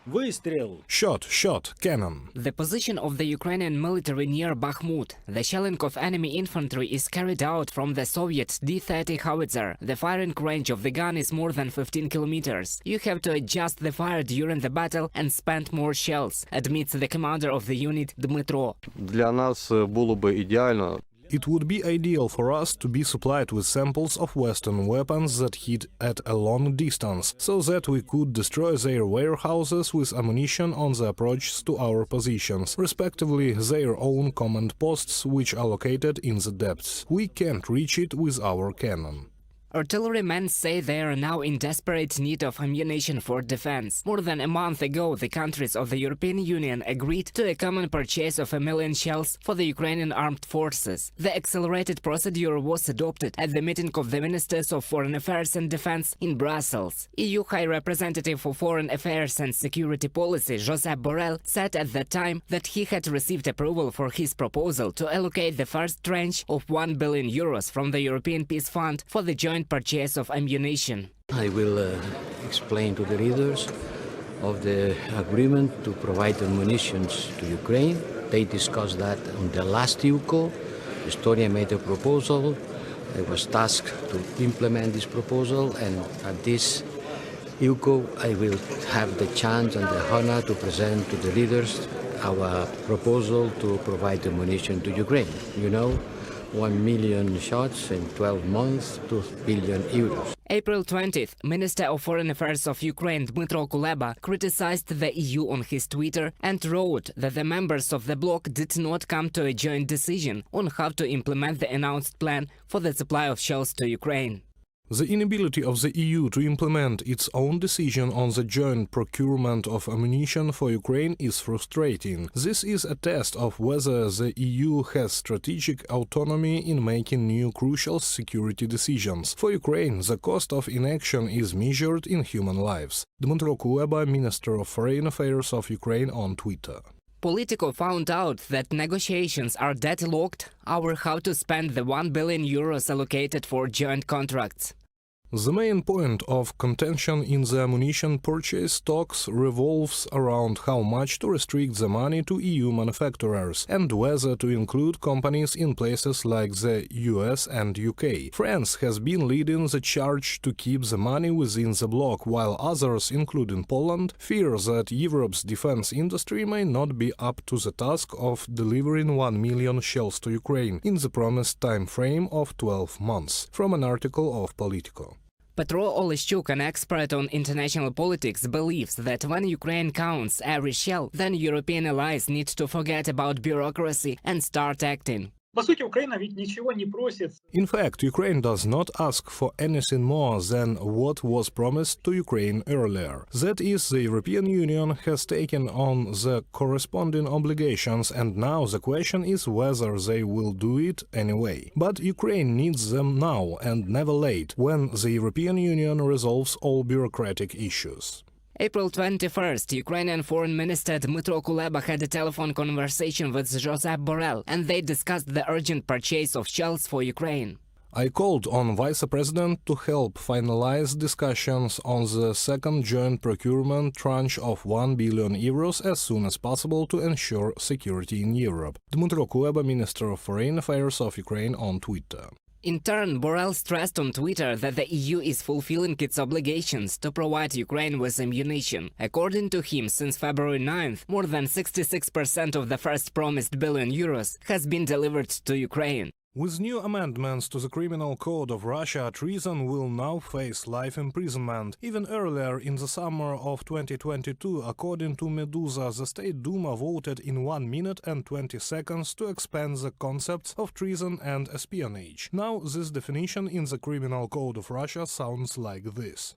Выстрел! Shot, cannon. The position of the Ukrainian military near Bakhmut. The shelling of enemy infantry is carried out from the Soviet D-30 howitzer. The firing range of the gun is more than 15 kilometers. You have to adjust the fire during the battle and spend more shells, admits the commander of the unit, Dmitro. Для нас було би ідеально. It would be ideal for us to be supplied with samples of Western weapons that hit at a long distance, so that we could destroy their warehouses with ammunition on the approaches to our positions, respectively their own command posts which are located in the depths. We can't reach it with our cannon. Artillerymen say they are now in desperate need of ammunition for defense. More than a month ago, the countries of the European Union agreed to a common purchase of 1 million shells for the Ukrainian armed forces. The accelerated procedure was adopted at the meeting of the Ministers of Foreign Affairs and Defense in Brussels. EU High Representative for Foreign Affairs and Security Policy, Josep Borrell, said at that time that he had received approval for his proposal to allocate the first tranche of 1 billion euros from the European Peace Fund for the joint purchase of ammunition. I will explain to the leaders of the agreement to provide ammunition to Ukraine. They discussed that on the last UCO. Estonia made a proposal. I was tasked to implement this proposal, and at this UCO I will have the chance and the honor to present to the leaders our proposal to provide ammunition to Ukraine. You know, 1 million shots in 12 months, 2 billion euros. April 20th, Minister of Foreign Affairs of Ukraine Dmytro Kuleba criticized the EU on his Twitter and wrote that the members of the bloc did not come to a joint decision on how to implement the announced plan for the supply of shells to Ukraine. The inability of the EU to implement its own decision on the joint procurement of ammunition for Ukraine is frustrating. This is a test of whether the EU has strategic autonomy in making new crucial security decisions. For Ukraine, the cost of inaction is measured in human lives. Dmytro Kuleba, Minister of Foreign Affairs of Ukraine, on Twitter. Politico found out that negotiations are deadlocked over how to spend the 1 billion euros allocated for joint contracts. The main point of contention in the ammunition purchase talks revolves around how much to restrict the money to EU manufacturers and whether to include companies in places like the US and UK. France has been leading the charge to keep the money within the bloc, while others, including Poland, fear that Europe's defense industry may not be up to the task of delivering 1 million shells to Ukraine in the promised time frame of 12 months, from an article of Politico. Petro Oleshchuk, an expert on international politics, believes that when Ukraine counts every shell, then European allies need to forget about bureaucracy and start acting. По сути, Украина ведь ничего не просит. In fact, Ukraine does not ask for anything more than what was promised to Ukraine earlier. That is, the European Union has taken on the corresponding obligations, and now the question is whether they will do it anyway. But Ukraine needs them now and never late, when the European Union resolves all bureaucratic issues. April 21st, Ukrainian Foreign Minister Dmytro Kuleba had a telephone conversation with Josep Borrell, and they discussed the urgent purchase of shells for Ukraine. I called on Vice President to help finalize discussions on the second joint procurement tranche of 1 billion euros as soon as possible to ensure security in Europe. Dmytro Kuleba, Minister of Foreign Affairs of Ukraine, on Twitter. In turn, Borrell stressed on Twitter that the EU is fulfilling its obligations to provide Ukraine with ammunition. According to him, since February 9th, more than 66% of the first promised billion euros has been delivered to Ukraine. With new amendments to the Criminal Code of Russia, treason will now face life imprisonment. Even earlier in the summer of 2022, according to Medusa, the State Duma voted in 1 minute and 20 seconds to expand the concepts of treason and espionage. Now this definition in the Criminal Code of Russia sounds like this.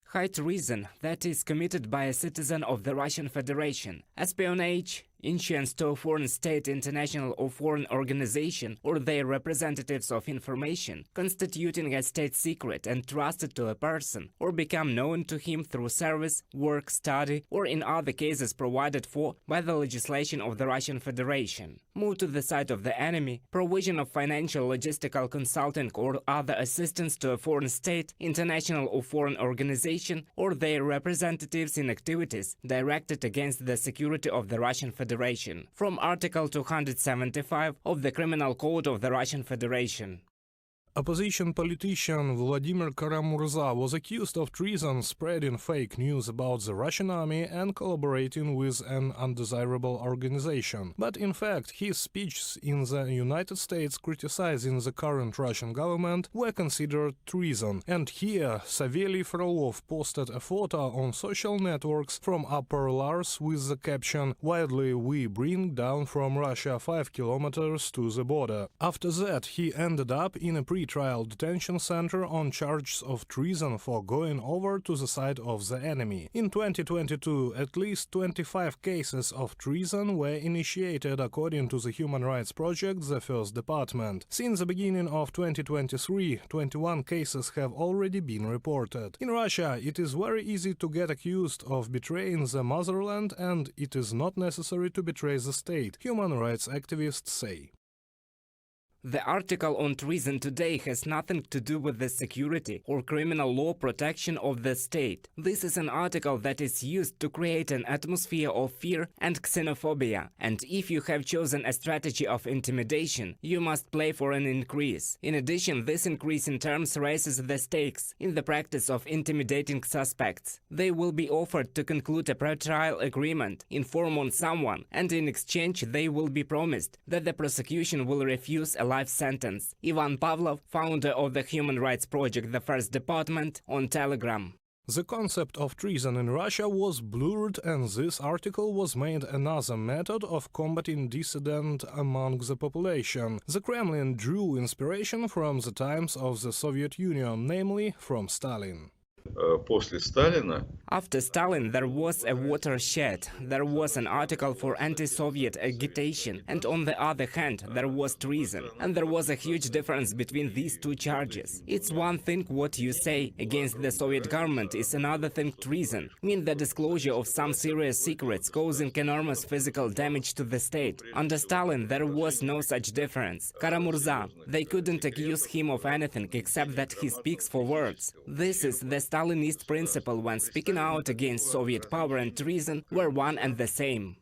High treason that is committed by a citizen of the Russian Federation. Espionage Insurance to a foreign state, international or foreign organization or their representatives of information constituting a state secret and trusted to a person or become known to him through service, work, study or in other cases provided for by the legislation of the Russian Federation. Move to the side of the enemy, provision of financial, logistical, consulting or other assistance to a foreign state, international or foreign organization or their representatives in activities directed against the security of the Russian Federation. From Article 275 of the Criminal Code of the Russian Federation. Opposition politician Vladimir Kara-Murza was accused of treason, spreading fake news about the Russian army and collaborating with an undesirable organization. But in fact, his speeches in the United States criticizing the current Russian government were considered treason. And here, Savely Frolov posted a photo on social networks from Upper Lars with the caption "Widely we bring down from Russia 5 kilometers to the border." After that, he ended up in a pre-trial detention center on charges of treason for going over to the side of the enemy. In 2022, at least 25 cases of treason were initiated according to the Human Rights Project, the First Department. Since the beginning of 2023, 21 cases have already been reported. In Russia, it is very easy to get accused of betraying the motherland, and it is not necessary to betray the state, human rights activists say. The article on treason today has nothing to do with the security or criminal law protection of the state. This is an article that is used to create an atmosphere of fear and xenophobia. And if you have chosen a strategy of intimidation, you must play for an increase. In addition, this increase in terms raises the stakes in the practice of intimidating suspects. They will be offered to conclude a pre-trial agreement, inform on someone, and in exchange they will be promised that the prosecution will refuse a life sentence. Ivan Pavlov, founder of the Human Rights Project, the First Department, on Telegram. The concept of treason in Russia was blurred, and this article was made another method of combating dissident among the population. The Kremlin drew inspiration from the times of the Soviet Union, namely from Stalin. После Сталина After Stalin, there was a watershed. There was an article for anti-Soviet agitation, and on the other hand, there was treason. And there was a huge difference between these two charges. It's one thing what you say against the Soviet government, is another thing treason, mean the disclosure of some serious secrets causing enormous physical damage to the state. Under Stalin, there was no such difference. Kara-Murza, they couldn't accuse him of anything except that he speaks for words. This is the Stalinist principle when speaking out against Soviet power and treason were one and the same.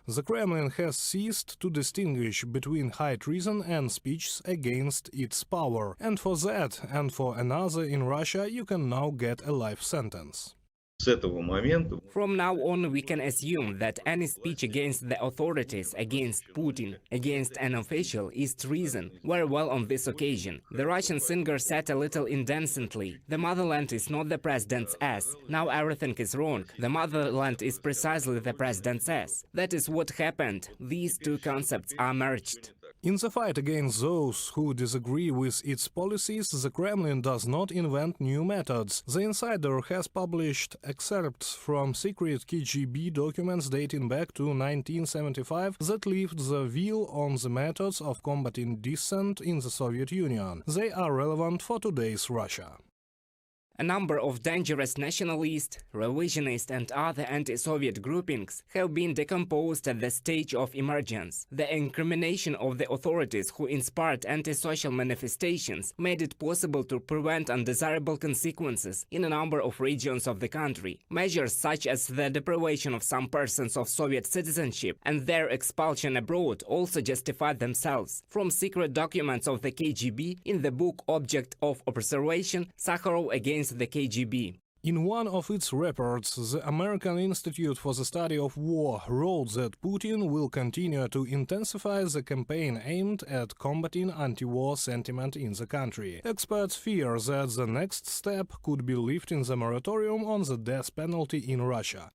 The Kremlin has ceased to distinguish between high treason and speeches against its power, and for that and for another in Russia you can now get a life sentence. с этого момента From now on, we can assume that any speech against the authorities, against Putin, against an official is treason. Very well on this occasion. The Russian singer said a little indecently, "The motherland is not the president's ass. Now everything is wrong. The motherland is precisely the president's ass." That is what happened. These two concepts are merged. In the fight against those who disagree with its policies, the Kremlin does not invent new methods. The Insider has published excerpts from secret KGB documents dating back to 1975 that lift the veil on the methods of combating dissent in the Soviet Union. They are relevant for today's Russia. A number of dangerous nationalist, revisionist and other anti-Soviet groupings have been decomposed at the stage of emergence. The incrimination of the authorities who inspired anti-social manifestations made it possible to prevent undesirable consequences in a number of regions of the country. Measures such as the deprivation of some persons of Soviet citizenship and their expulsion abroad also justified themselves. From secret documents of the KGB in the book Object of Observation, Sakharov against the KGB. In one of its reports, the American Institute for the Study of War wrote that Putin will continue to intensify the campaign aimed at combating anti-war sentiment in the country. Experts fear that the next step could be lifting the moratorium on the death penalty in Russia.